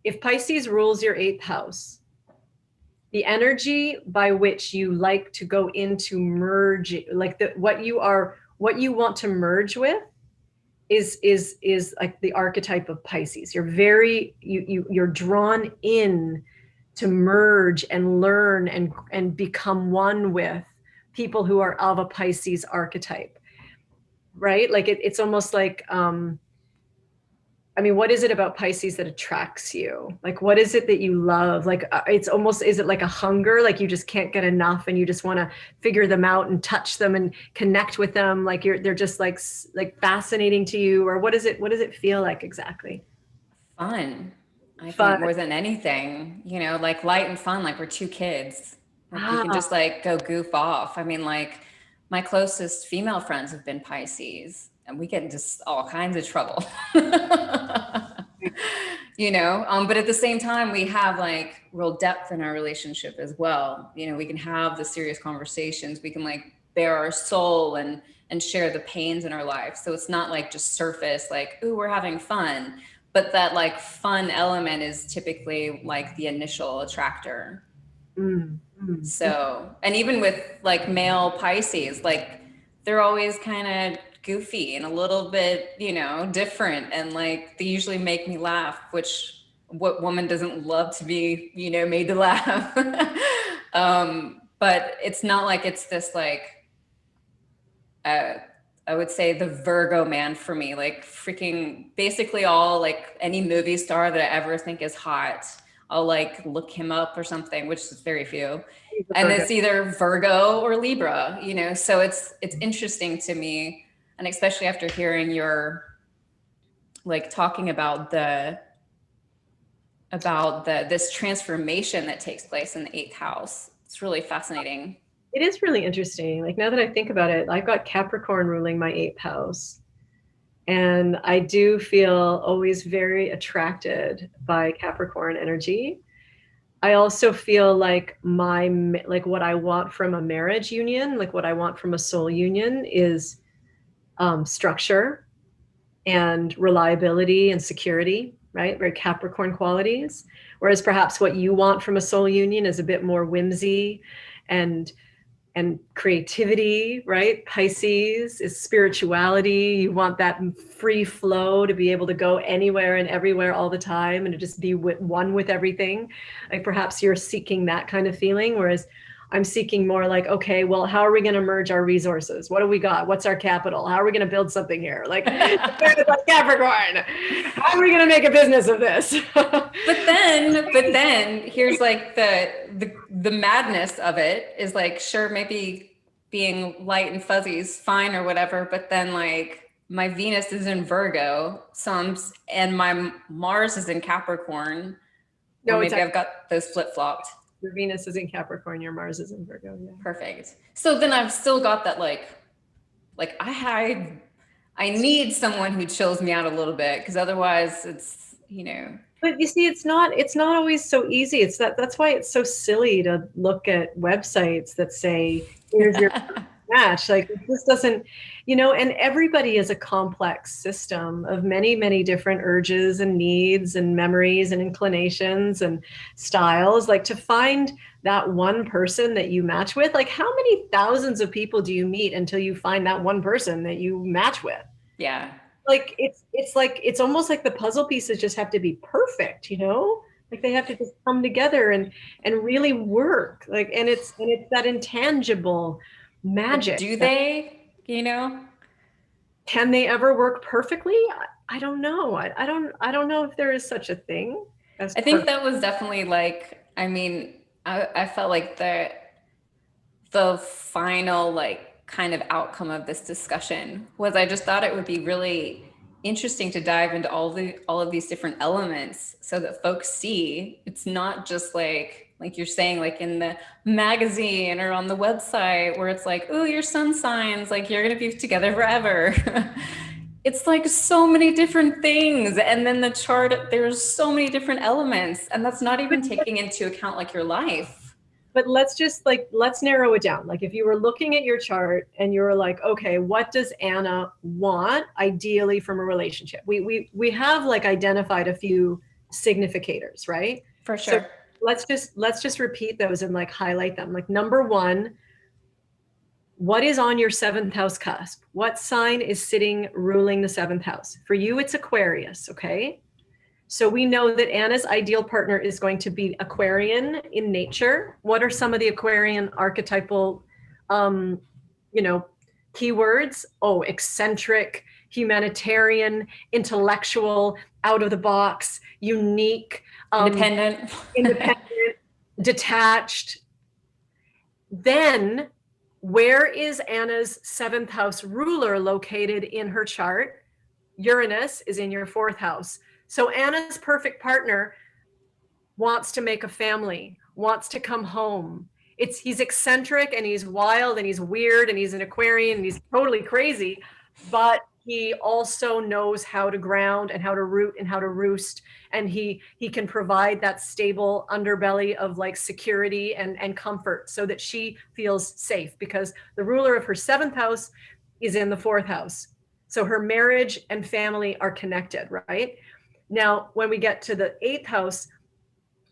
if Pisces rules your eighth house, the energy by which you like to go into merge, like what you want to merge with is like the archetype of Pisces. You're drawn in to merge and learn and become one with people who are of a Pisces archetype, right? Like it's almost like I mean, what is it about Pisces that attracts you? Like, what is it that you love? Like, it's almost, is it like a hunger? Like you just can't get enough and you just want to figure them out and touch them and connect with them? Like they're just like fascinating to you, or what does it feel like exactly? Fun. I think more than anything, you know, like light and fun, like we're two kids. Like we can just like go goof off. I mean, like my closest female friends have been Pisces and we get into all kinds of trouble. You know, but at the same time, we have like real depth in our relationship as well. You know, we can have the serious conversations. We can like bare our soul and share the pains in our life. So it's not like just surface, like, ooh, we're having fun. But that like fun element is typically like the initial attractor. So, and even with like male Pisces, like they're always kind of goofy and a little bit, you know, different. And like they usually make me laugh, which what woman doesn't love to be, you know, made to laugh. But it's not like it's this like, I would say the Virgo man for me, like freaking basically all like any movie star that I ever think is hot, I'll like look him up or something, which is very few. And it's either Virgo or Libra, you know, so it's interesting to me. And especially after hearing your like talking about this transformation that takes place in the eighth house. It's really fascinating. It is really interesting. Like now that I think about it, I've got Capricorn ruling my eighth house. And I do feel always very attracted by Capricorn energy. I also feel like what I want from a marriage union, like what I want from a soul union is structure and reliability and security, right? Very Capricorn qualities. Whereas perhaps what you want from a soul union is a bit more whimsy and creativity, right? Pisces is spirituality. You want that free flow to be able to go anywhere and everywhere all the time and to just be one with everything. Like perhaps you're seeking that kind of feeling, whereas I'm seeking more like, okay, well, how are we going to merge our resources? What do we got? What's our capital? How are we going to build something here? Like Capricorn, how are we going to make a business of this? but then here's like the madness of it is like, sure, maybe being light and fuzzy is fine or whatever. But then like my Venus is in Virgo, and my Mars is in Capricorn. No, or maybe I've got those flip-flopped. Your Venus is in Capricorn, your Mars is in Virgo. Yeah. Perfect. So then I've still got that like I need someone who chills me out a little bit, because otherwise it's, you know, But you see, it's not always so easy. That's why it's so silly to look at websites that say, here's your match. Like it just doesn't, and everybody is a complex system of many, many different urges and needs and memories and inclinations and styles. Like to find that one person that you match with, like how many thousands of people do you meet until you find that one person that you match with? Yeah. Like it's like it's almost like the puzzle pieces just have to be perfect, like they have to just come together and really work, like, and it's that intangible But magic do that, they, you know? can they ever work perfectly? I don't know. I don't know if there is such a thing as I think perfect. that was definitely like, I mean, I felt like the final like kind of outcome of this discussion was I just thought it would be really interesting to dive into all of these different elements so that folks see it's not just like you're saying, like in the magazine or on the website where it's like, oh, your sun signs, like you're gonna be together forever. It's like so many different things, and then the chart, there's so many different elements, and that's not even taking into account like your life. But let's narrow it down. Like if you were looking at your chart and you were like, okay, what does Ahna want ideally from a relationship? We have like identified a few significators, right? For So sure. let's just repeat those and like highlight them. Like number one, what is on your seventh house cusp? What sign is sitting ruling the seventh house? For you, it's Aquarius, okay? So we know that Anna's ideal partner is going to be Aquarian in nature. What are some of the Aquarian archetypal, um, you know, keywords? Oh, eccentric, humanitarian, intellectual, out of the box, unique, Independent. independent, detached. Then, where is Anna's seventh house ruler located in her chart? Uranus is in your fourth house. So Anna's perfect partner wants to make a family, wants to come home. He's eccentric and he's wild and he's weird and he's an Aquarian and he's totally crazy, but he also knows how to ground and how to root and how to roost, and he can provide that stable underbelly of like security and comfort so that she feels safe, because the ruler of her seventh house is in the fourth house. So her marriage and family are connected, right? Now, when we get to the eighth house,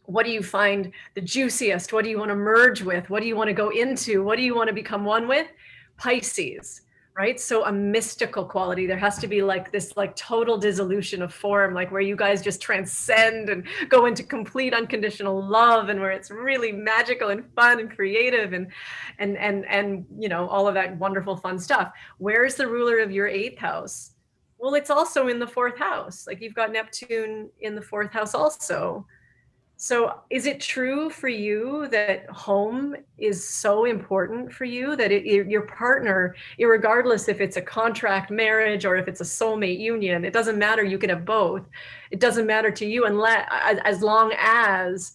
what do you find the juiciest? What do you want to merge with? What do you want to go into? What do you want to become one with? Pisces, right? So a mystical quality. There has to be like this like total dissolution of form, like where you guys just transcend and go into complete unconditional love, and where it's really magical and fun and creative and all of that wonderful fun stuff. Where's the ruler of your eighth house? Well, it's also in the fourth house. Like you've got Neptune in the fourth house also. So is it true for you that home is so important for you that your partner, regardless if it's a contract marriage or if it's a soulmate union, it doesn't matter, you can have both. It doesn't matter to you as long as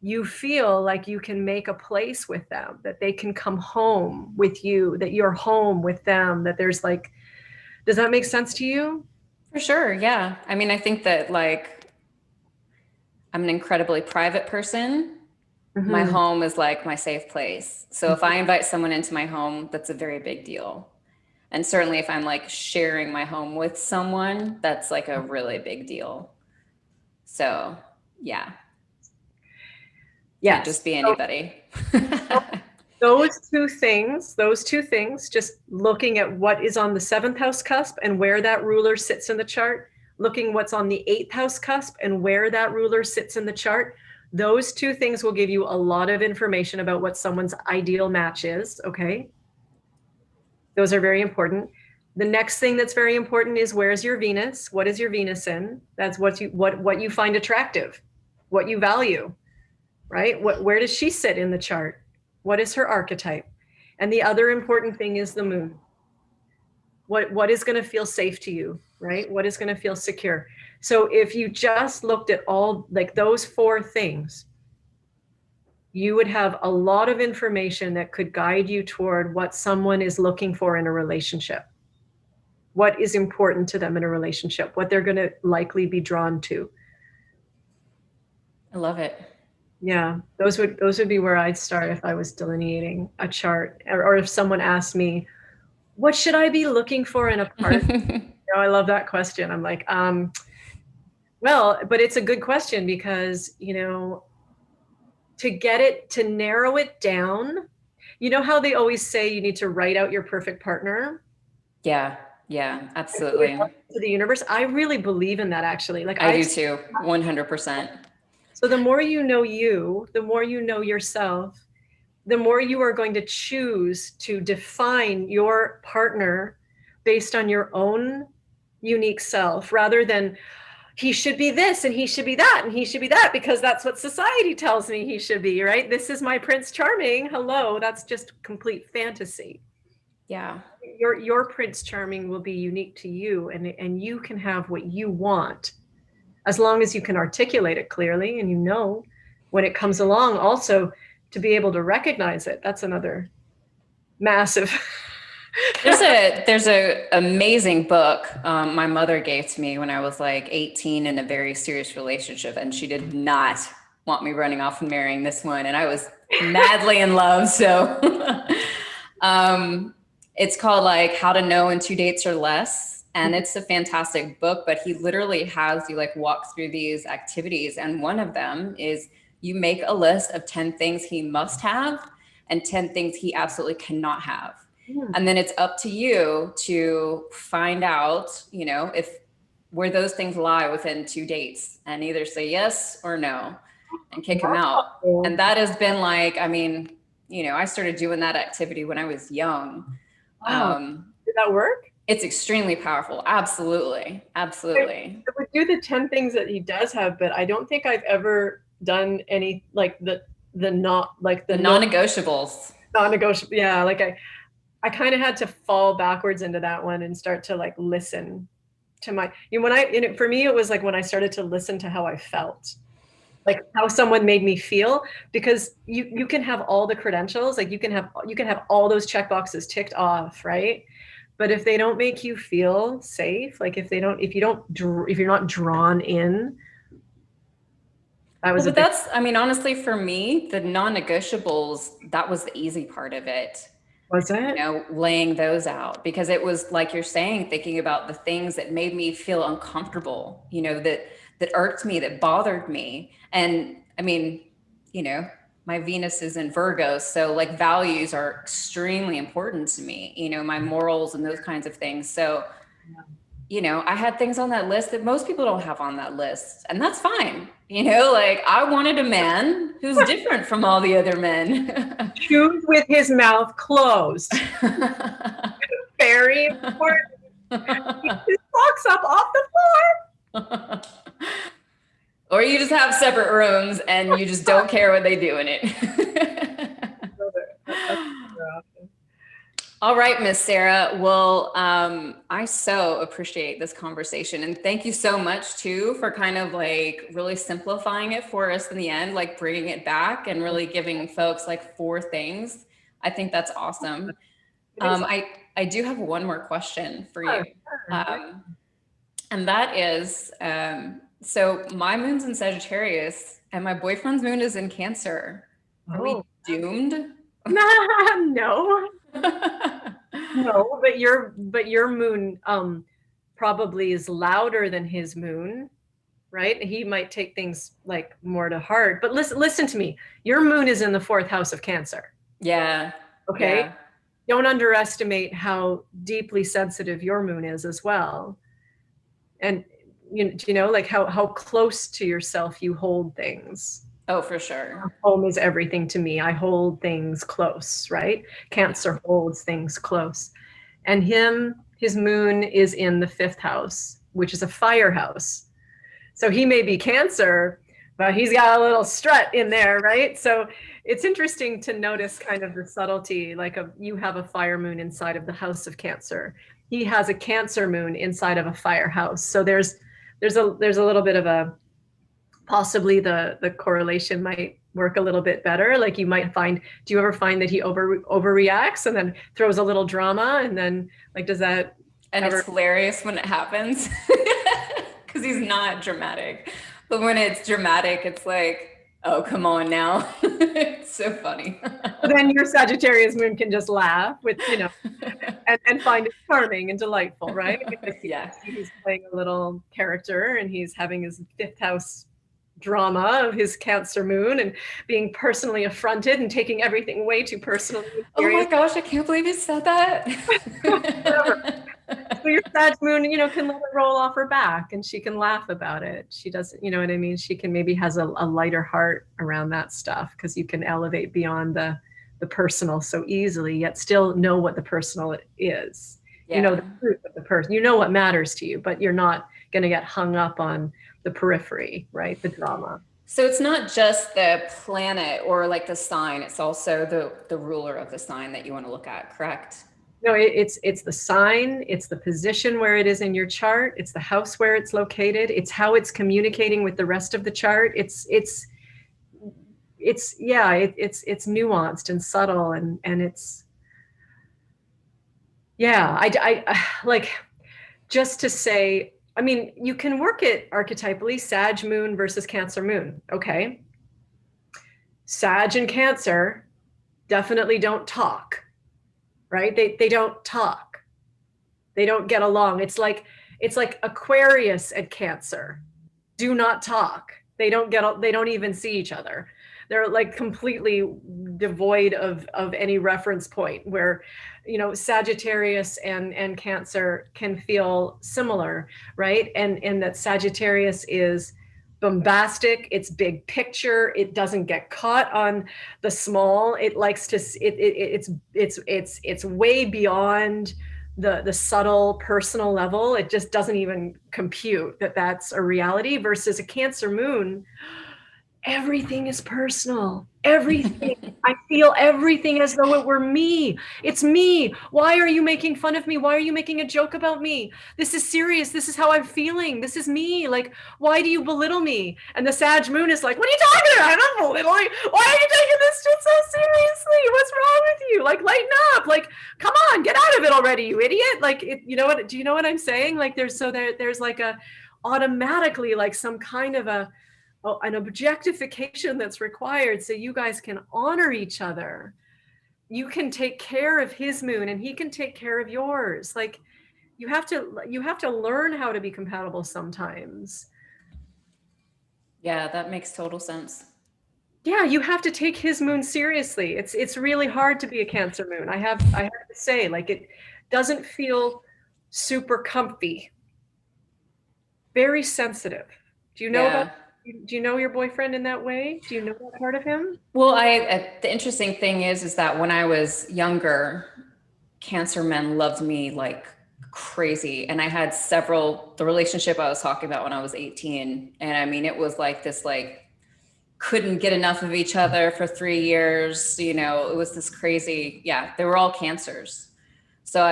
you feel like you can make a place with them, that they can come home with you, that you're home with them, that there's like, does that make sense to you? For sure. Yeah. I mean, I think that like I'm an incredibly private person. My Mm-hmm. home is like my safe place. So if I invite someone into my home, that's a very big deal. And certainly if I'm like sharing my home with someone, that's like a really big deal. So yeah, can't Yes. just be anybody. Those two things, just looking at what is on the seventh house cusp and where that ruler sits in the chart, looking what's on the eighth house cusp and where that ruler sits in the chart, those two things will give you a lot of information about what someone's ideal match is. Okay. Those are very important. The next thing that's very important is, where's your Venus? What is your Venus in? That's what you find attractive, what you value, right? Where does she sit in the chart? What is her archetype? And the other important thing is the moon. What is going to feel safe to you, right? What is going to feel secure? So if you just looked at all like those four things, you would have a lot of information that could guide you toward what someone is looking for in a relationship, what is important to them in a relationship, what they're going to likely be drawn to. I love it. Yeah, those would be where I'd start if I was delineating a chart, or if someone asked me, what should I be looking for in a partner? You know, I love that question. I'm like, well, but it's a good question because, to get it, to narrow it down, you know how they always say you need to write out your perfect partner Yeah, yeah, and put it out absolutely. to the universe? I really believe in that, actually. Like, I do too, 100%. so the more you know you, the more you know yourself, the more you are going to choose to define your partner based on your own unique self, rather than he should be this and he should be that and he should be that because that's what society tells me he should be, right? This is my Prince Charming. Hello, that's just complete fantasy. Yeah. Your Prince Charming will be unique to you, and you can have what you want as long as you can articulate it clearly, and when it comes along, also to be able to recognize it. That's another massive. There's a amazing book my mother gave to me when I was like 18 in a very serious relationship, and she did not want me running off and marrying this one, and I was madly in love. So it's called like How to Know in 2 Dates or Less, and it's a fantastic book. But he literally has you like walk through these activities, and one of them is you make a list of 10 things he must have and 10 things he absolutely cannot have. And then it's up to you to find out, if where those things lie within 2 dates, and either say yes or no and kick him out. And that has been like, I mean, I started doing that activity when I was young. Wow. Did that work? It's extremely powerful. Absolutely. Absolutely. I would do the 10 things that he does have, but I don't think I've ever done any like the not like The non-negotiables. non-negotiable. Yeah, like I kind of had to fall backwards into that one and start to like listen to my, for me, it was like when I started to listen to how I felt, like how someone made me feel, because you can have all the credentials, like you can have all those check boxes ticked off, right? But if they don't make you feel safe, like if you're not drawn in, that was Well, a but big. that's, I mean, honestly, for me, the non-negotiables, that was the easy part of it. Was it? Laying those out, because it was like you're saying, thinking about the things that made me feel uncomfortable, that irked me, that bothered me. And I mean, my Venus is in Virgo, so like values are extremely important to me, my morals and those kinds of things. So, I had things on that list that most people don't have on that list, and that's fine. Like I wanted a man who's different from all the other men. Choose with his mouth closed. Very important. Keep his socks up off the floor. Or you just have separate rooms and you just don't care what they do in it. All right, Miss Sarah. Well, I so appreciate this conversation, and thank you so much too for kind of like really simplifying it for us in the end, like bringing it back and really giving folks like 4 things. I think that's awesome. I do have one more question for you, and that is, so my moon's in Sagittarius and my boyfriend's moon is in Cancer. Are we doomed? No. No, but your moon probably is louder than his moon, right? He might take things like more to heart. But listen to me. Your moon is in the 4th house of Cancer. Yeah. Okay. Yeah. Don't underestimate how deeply sensitive your moon is as well. And like how close to yourself you hold things. Oh, for sure. Home is everything to me. I hold things close, right? Cancer holds things close. And his moon is in the 5th house, which is a fire house. So he may be Cancer, but he's got a little strut in there, right? So it's interesting to notice kind of the subtlety, like you have a fire moon inside of the house of Cancer. He has a Cancer moon inside of a fire house. So there's a little bit of a, possibly the correlation might work a little bit better. Like you might find, do you ever find that he overreacts and then throws a little drama, and then like, does that And it's hilarious when it happens because he's not dramatic. But when it's dramatic, it's like, oh, come on now. It's so funny. Then your Sagittarius moon can just laugh with, and find it charming and delightful, right? Because Yeah. he's playing a little character and he's having his fifth house drama of his Cancer moon and being personally affronted and taking everything way too personally and Oh my serious. gosh, I can't believe you said that. So your Sag moon, can let it roll off her back and she can laugh about it. She doesn't, you know what I mean? She can maybe has a lighter heart around that stuff because you can elevate beyond the personal so easily, yet still know what the personal is. You know Yeah. the truth of the person. You know what matters to you, but you're not going to get hung up on the periphery, right? The drama. So it's not just the planet or like the sign, it's also the ruler of the sign that you want to look at, correct? No, it's the sign, it's the position where it is in your chart, it's the house where it's located, it's how it's communicating with the rest of the chart. It's nuanced and subtle and it's yeah, I like just to say, I mean, you can work it archetypally, Sag moon versus Cancer moon. Okay. Sag and Cancer definitely don't talk, right? They don't talk. They don't get along. It's like Aquarius and Cancer do not talk. They don't even see each other. They're like completely devoid of any reference point where Sagittarius and Cancer can feel similar, right? And that Sagittarius is bombastic, it's big picture, it doesn't get caught on the small, it likes to it's way beyond the subtle personal level. It just doesn't even compute that that's a reality. Versus a Cancer moon, everything is personal. Everything. I feel everything as though it were me. It's me. Why are you making fun of me? Why are you making a joke about me? This is serious. This is how I'm feeling. This is me. Like, why do you belittle me? And the Sag moon is like, what are you talking about? I'm not belittling. Why are you taking this shit so seriously? What's wrong with you? Like, lighten up. Like, come on, get out of it already, you idiot. Like, you know what? Do you know what I'm saying? Like, there's like a automatically like some kind of an objectification that's required so you guys can honor each other. You can take care of his moon and he can take care of yours. Like you have to learn how to be compatible sometimes. Yeah, that makes total sense. Yeah, you have to take his moon seriously. It's really hard to be a Cancer moon. I have to say, like, it doesn't feel super comfy. Very sensitive. Do you know about Yeah. do you know your boyfriend in that way? Do you know that part of him? Well, the interesting thing is that when I was younger, Cancer men loved me like crazy. And I had the relationship I was talking about when I was 18. And I mean, it was like this, like, couldn't get enough of each other for 3 years. It was this crazy, yeah, they were all Cancers. So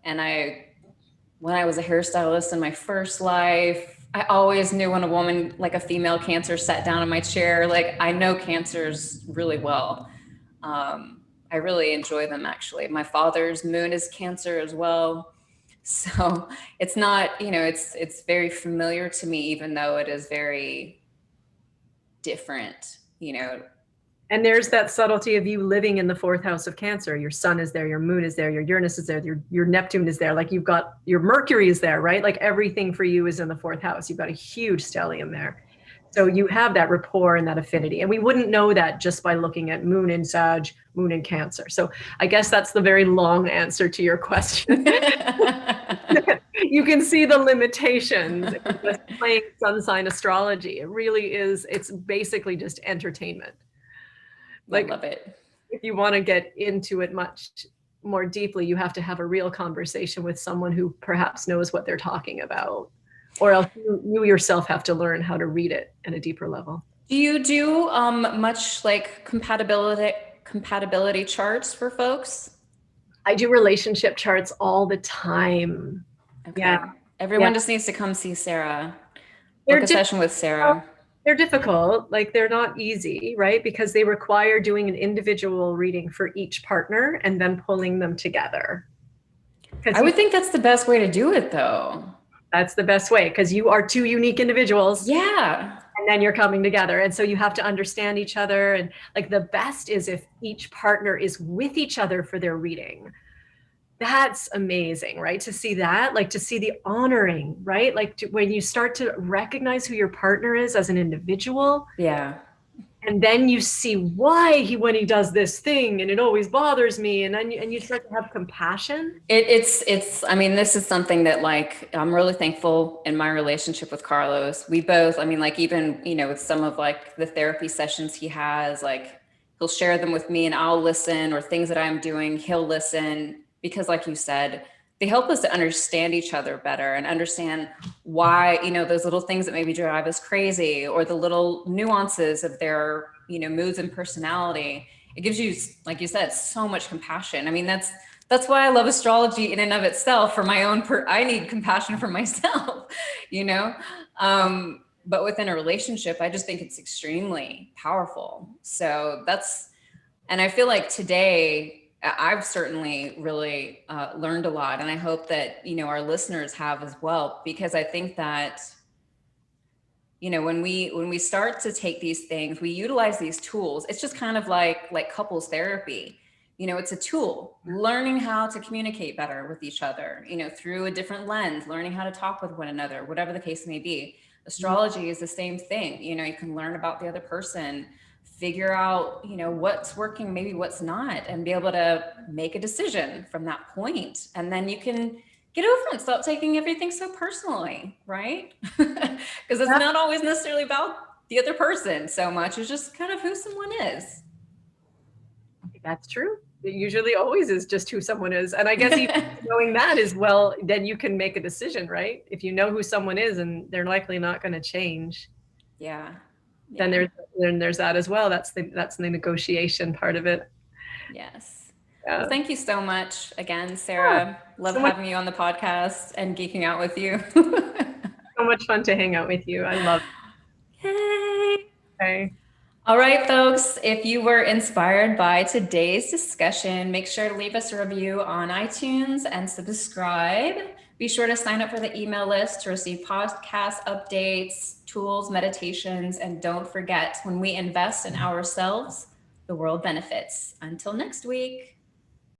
when I was a hairstylist in my first life, I always knew when a woman, like a female Cancer, sat down in my chair. Like, I know Cancers really well. I really enjoy them, actually. My father's moon is Cancer as well. So it's not, it's very familiar to me, even though it is very different. And there's that subtlety of you living in the fourth house of Cancer. Your sun is there, your moon is there, your Uranus is there, your Neptune is there. Like you've got your Mercury is there, right? Like everything for you is in the fourth house. You've got a huge stellium there. So you have that rapport and that affinity. And we wouldn't know that just by looking at moon in Sag, moon in Cancer. So I guess that's the very long answer to your question. You can see the limitations in just playing sun sign astrology. It really is, it's basically just entertainment. I Like love it. if you want to get into it much more deeply, you have to have a real conversation with someone who perhaps knows what they're talking about, or else you yourself have to learn how to read it at a deeper level. Do you do much like compatibility charts for folks? I do relationship charts all the time. Okay. Yeah. Everyone just needs to come see Sara. They're Book a session with Sara. They're difficult, like they're not easy, right? Because they require doing an individual reading for each partner and then pulling them together. I would think that's the best way to do it, though. That's the best way, because you are two unique individuals Yeah. and then you're coming together. And so you have to understand each other. And like the best is if each partner is with each other for their reading. That's amazing, right? To see that, like to see the honoring, right? Like when you start to recognize who your partner is as an individual, Yeah. and then you see why when he does this thing and it always bothers me, and then you start to have compassion. It's I mean, this is something that like I'm really thankful in my relationship with Carlos. We both, I mean, like even, with some of like the therapy sessions he has, like he'll share them with me and I'll listen, or things that I'm doing, he'll listen, because like you said, they help us to understand each other better and understand why, those little things that maybe drive us crazy, or the little nuances of their, moods and personality. It gives you, like you said, so much compassion. I mean, that's why I love astrology in and of itself. For my own, I need compassion for myself, you know. But within a relationship, I just think it's extremely powerful. So and I feel like today I've certainly really learned a lot, and I hope that our listeners have as well, because I think that when we start to take these things, we utilize these tools. It's just kind of like couples therapy. It's a tool, learning how to communicate better with each other, through a different lens, learning how to talk with one another, whatever the case may be. Astrology is the same thing. You can learn about the other person, figure out what's working, maybe what's not, and be able to make a decision from that point. And then you can get over it, stop taking everything so personally, right? Because it's not always necessarily about the other person so much. It's just kind of who someone is. That's true. It usually always is just who someone is. And I guess even knowing that as well, then you can make a decision, right? If you know who someone is and they're likely not going to change, Yeah. then Yeah. there's that as well. That's the negotiation part of it. Yes. Well, Yeah. thank you so much again, Yeah. Sarah. Love So much having you on the podcast and geeking out with you. so much fun to hang out with you. I love Yay. it. Okay. All right, folks, if you were inspired by today's discussion, make sure to leave us a review on iTunes and subscribe. Be sure to sign up for the email list to receive podcast updates, tools, meditations, and don't forget, when we invest in ourselves, the world benefits. Until next week.